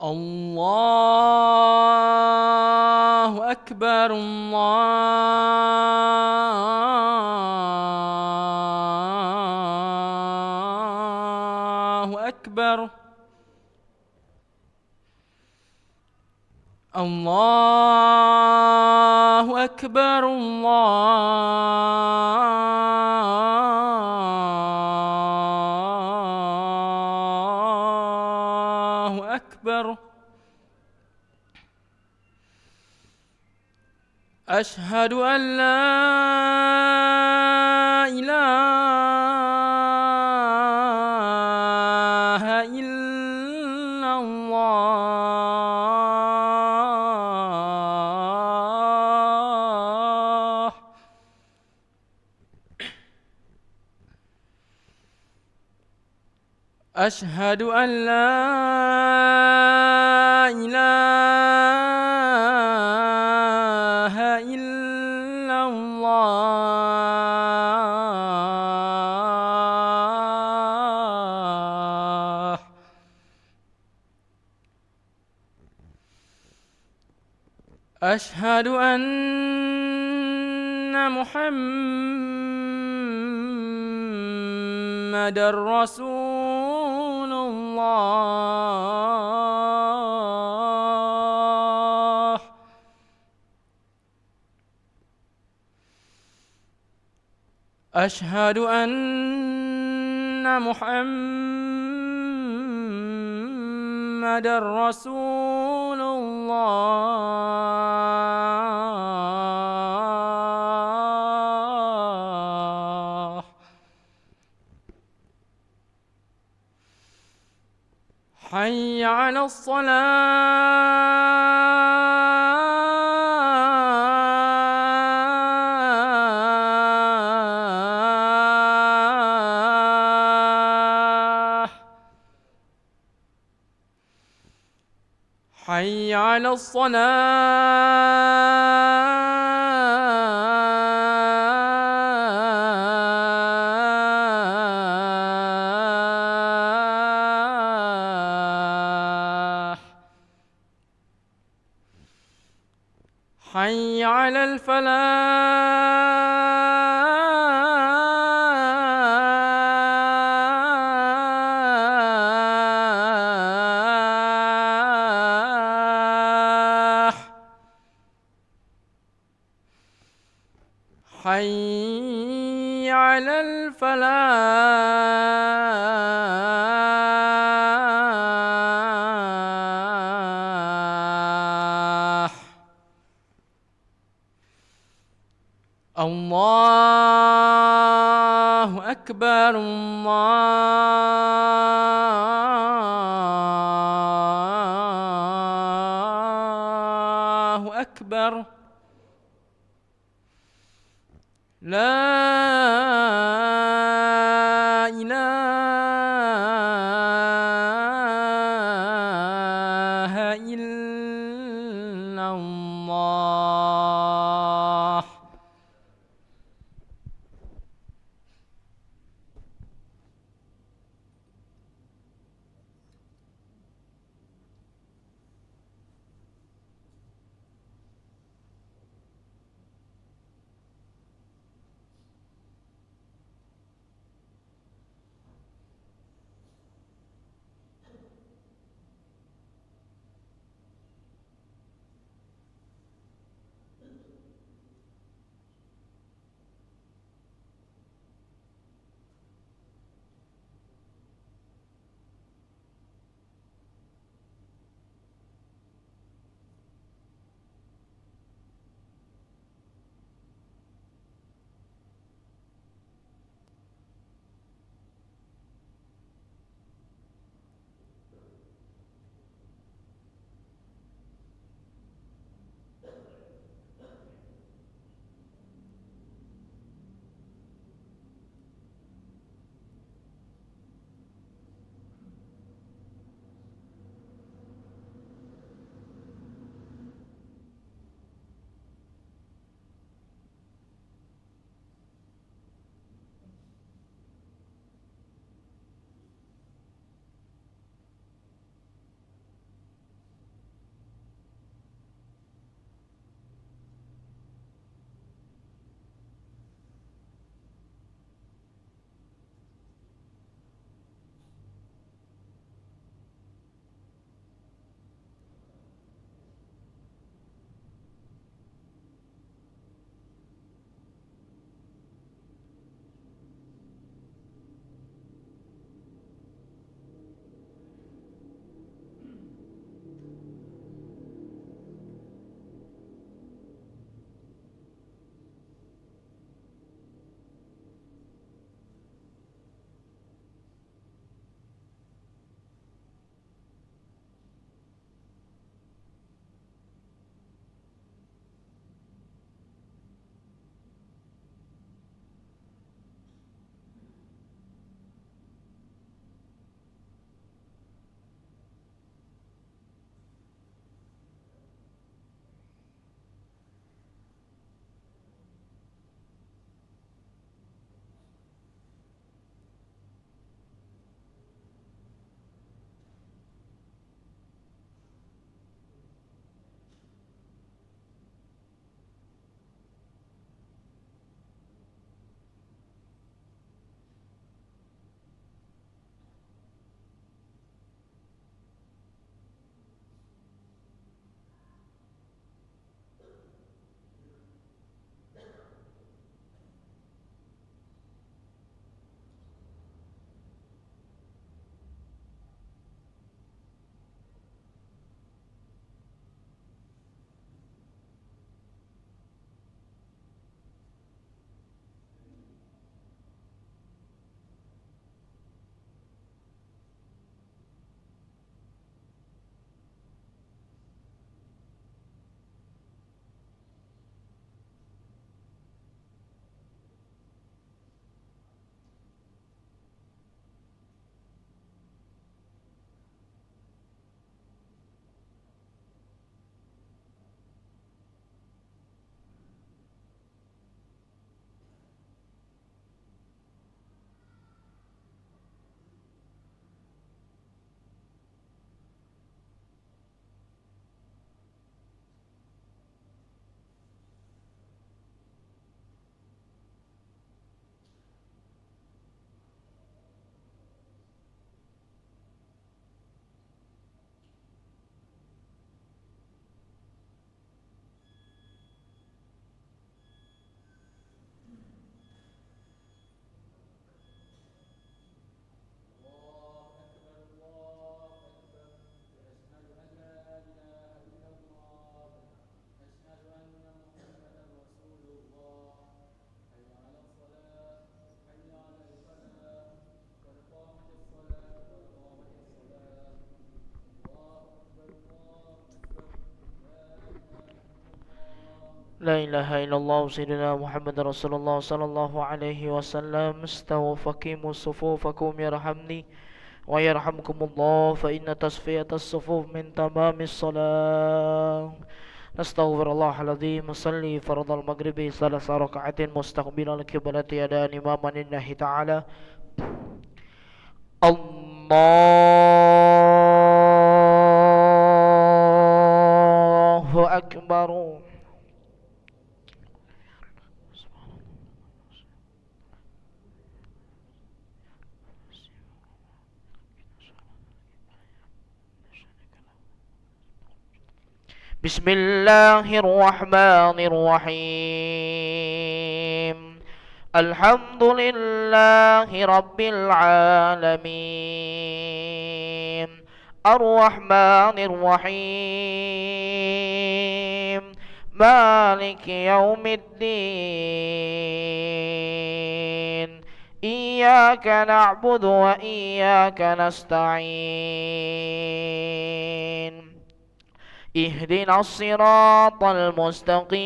الله أكبر الله أكبر الله أكبر الله أكبر أشهد أن لا إله إلا الله أشهد أن لا إله إلا الله أشهد أن محمدًا رسول الله أشهد أن محمدًا رسول الله حي على الصلاة حي على الصلاة حي على الفلاح حي على الفلاح الله أكبر الله أكبر لا إله إلا الله لا إله إلا الله سيدنا محمد رسول الله صلى الله عليه وسلم. استووا فقيموا صفوفكم يرحمني ويرحمكم الله، فإن تصفية الصفوف من تمام الصلاة. نستغفر الله العظيم. نصلي فرض المغرب 3 ركعات مستقبلا القبلة أداء إماما لله تعالى. الله أكبر. بسم الله الرحمن الرحيم. الحمد لله رب العالمين، الرحمن الرحيم، مالك يوم الدين. إياك نعبد وإياك نستعين. اهدنا الصراط المستقيم،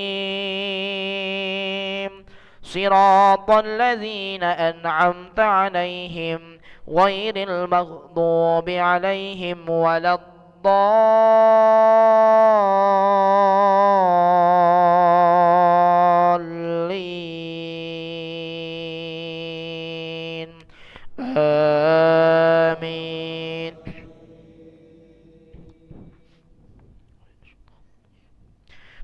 صراط الذين أنعمت عليهم غير المغضوب عليهم ولا الضالين. آمين.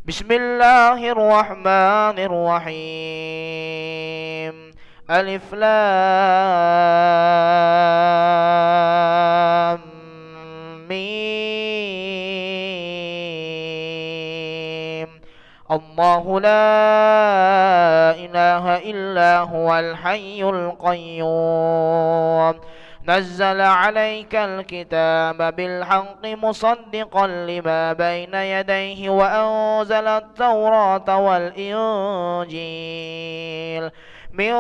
بسم الله الرحمن الرحيم. ألف لام ميم. الله لا إله إلا هو الحي القيوم. نزل عليك الكتاب بالحق مصدقا لما بين يديه وأنزل التوراة والإنجيل من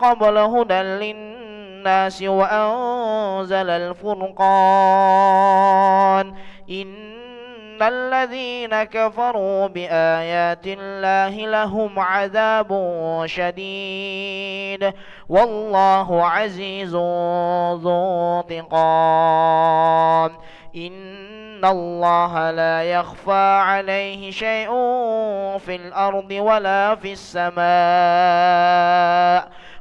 قبل هدى للناس وأنزل الفرقان. إن الذين كفروا بآيات الله لهم عذاب شديد والله عزيز ذو انتقام. إن الله لا يخفى عليه شيء في الأرض ولا في السماء.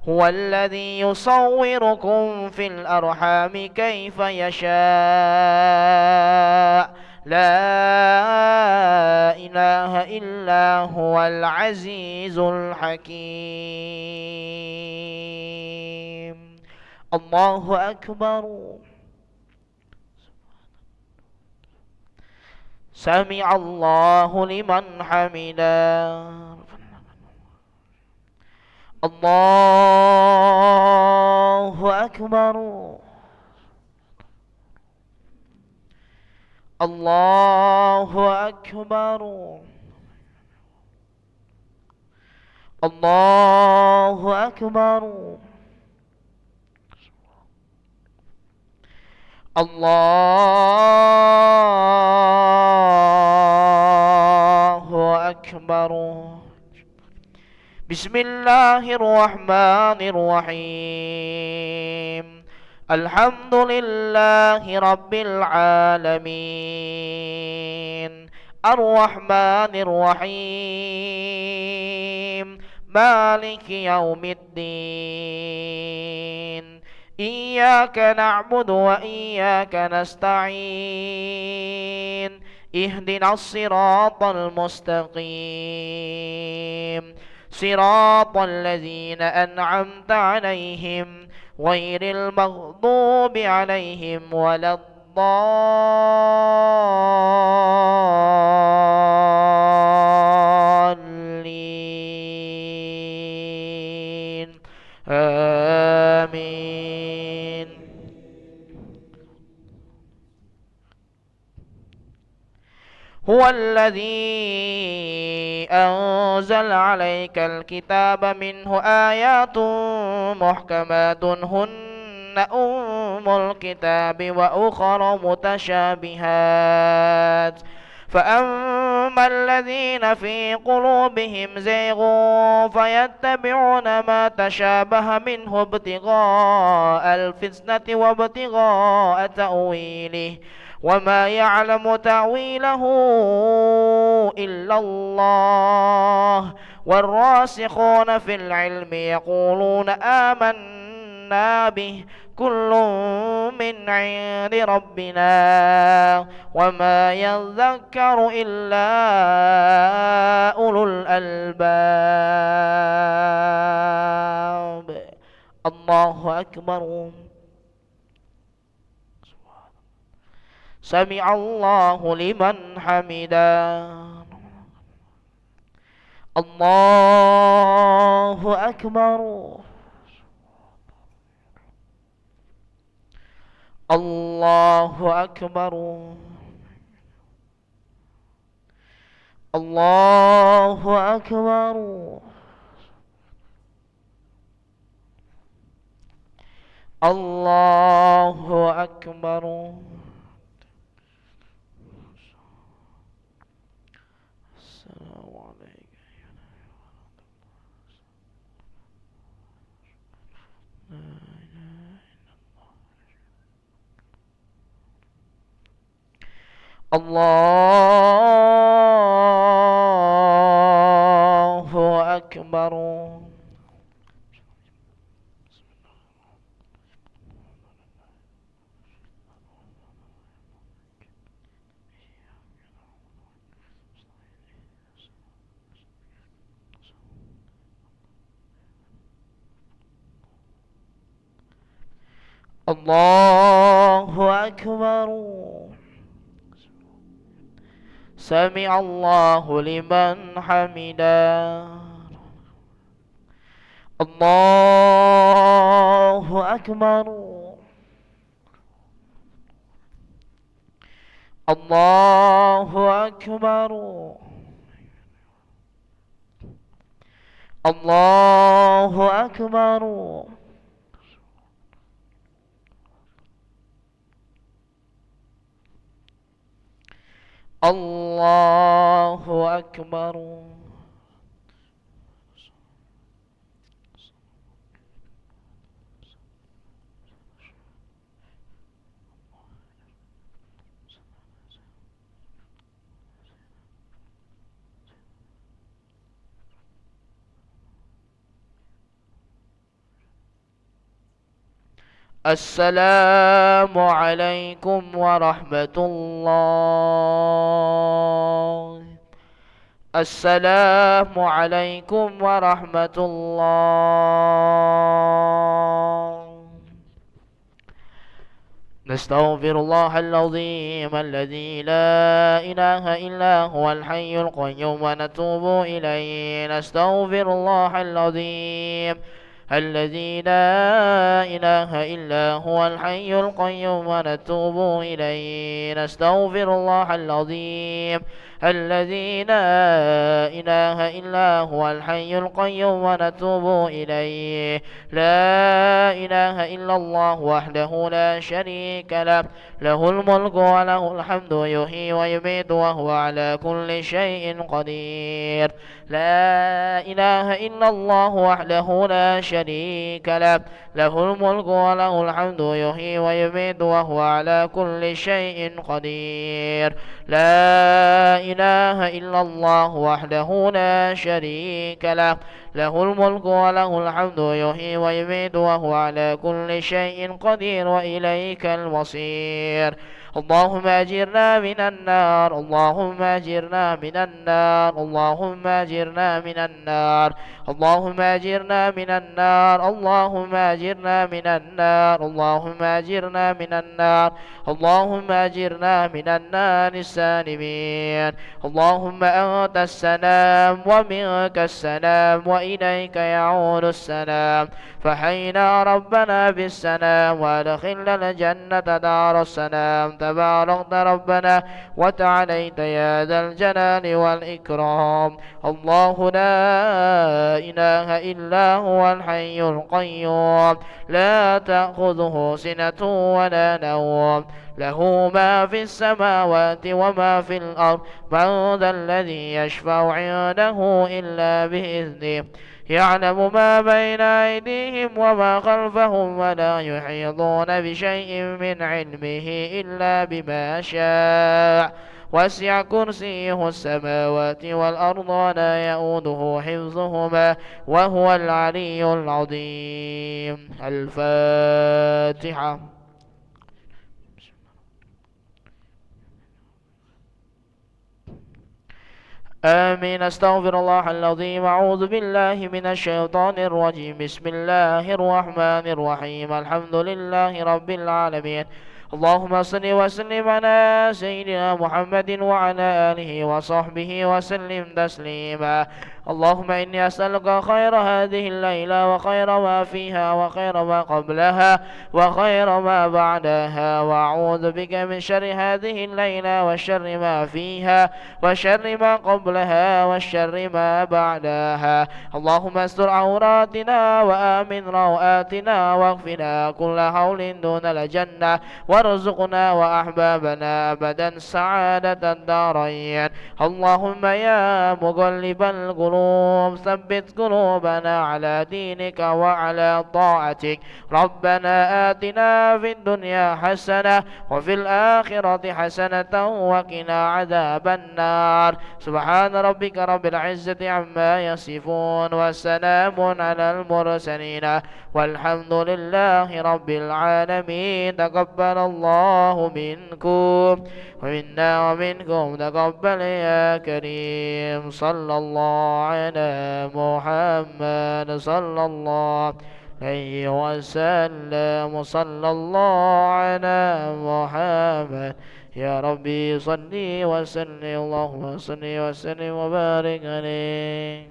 هو الذي يصوركم في الأرحام كيف يشاء. لا إله إلا هو العزيز الحكيم. الله أكبر. سمع الله لمن حمده. الله أكبر. الله أكبر. الله أكبر. الله أكبر. بسم الله الرحمن الرحيم. الحمد لله رب العالمين، الرحمن الرحيم، مالك يوم الدين. إياك نعبد وإياك نستعين. اهدنا الصراط المستقيم، صراط الذين أنعمت عليهم غير المغضوب عليهم ولا الضالين. آمين. هو الذي أنزل عليك الكتاب منه آيات محكمات هن أم الكتاب وأخر متشابهات فأما الذين في قلوبهم زيغ فيتبعون ما تشابه منه ابتغاء الفتنة وابتغاء تأويله وما يعلم تأويله إلا الله والراسخون في العلم يقولون آمنا به كل من عند ربنا وما يذكر إلا أولو الألباب. الله أكبر. سمع الله لمن حمده. الله أكبر. الله أكبر. الله أكبر. الله أكبر. السلام عليك. الله أكبر. الله أكبر. سمع الله لمن حمده. الله أكبر. الله أكبر. الله أكبر. الله أكبر. السلام عليكم ورحمة الله. السلام عليكم ورحمة الله. نستغفر الله العظيم الذي لا إله إلا هو الحي القيوم ونتوب إليه. نستغفر الله العظيم الذي لا إله إلا هو الحي القيوم ونتوب إليه. نستغفر الله العظيم الذي لا إله إلا هو الحي القيوم ونتوب إليه. لا إله إلا الله وحده لا شريك له له الملك وله الحمد يحيي ويميت وهو على كل شيء قدير. لا إله إلا الله وحده لا شريك له له الملك وله الحمد يحيي ويميت وهو على كل شيء قدير. لا إله إلا الله وحده لا شريك له له الملك وله الحمد يحيي ويميت وهو على كل شيء قدير وإليك المصير. اللهم أجرنا من النار. اللهم أجرنا من النار. اللهم أجرنا من النار. اللهم أجرنا من النار. اللهم أجرنا من النار. اللهم أجرنا من النار. اللهم أجرنا من النار السالمين. اللهم أنت السلام ومنك السلام وإليك يعود السلام. فحينا ربنا بالسلام وأدخلنا الجنة دار السلام. تباركت ربنا وتعاليت يا ذا الجلال والإكرام. الله لا إله إلا هو الحي القيوم لا تأخذه سنة ولا نوم له ما في السماوات وما في الأرض من ذا الذي يشفع عنده إلا بإذنه يعلم ما بين أيديهم وما خلفهم ولا يحيطون بشيء من علمه إلا بما شاء وسع كرسيه السماوات والأرض ولا يؤوده حفظهما وهو العلي العظيم. الفاتحة. آمين. أستغفر الله العظيم. أعوذ بالله من الشيطان الرجيم. بسم الله الرحمن الرحيم. الحمد لله رب العالمين. اللهم صل وسلم على سيدنا محمد وعلى آله وصحبه وسلم تسليما. اللهم إني أسألك خير هذه الليلة وخير ما فيها وخير ما قبلها وخير ما بعدها وأعوذ بك من شر هذه الليلة وشر ما فيها وشر ما قبلها وشر ما بعدها. اللهم استر عوراتنا وآمن روآتنا واغفنا كل حول دون الجنة وارزقنا وأحبابنا أبدا سعادة الدارين. اللهم يا مقلب القلوب ثبت قلوبنا على دينك وعلى طاعتك. ربنا آتنا في الدنيا حسنة وفي الآخرة حسنة وقنا عذاب النار. سبحان ربك رب العزة عما يصفون وسلام على المرسلين والحمد لله رب العالمين. تقبل الله منكم ومنا ومنكم تقبل يا كريم. صلى الله على محمد صلى الله عليه وسلم. صلى الله على محمد. يا ربي صل وسلم. اللهم صل وسلم وبارك عليه.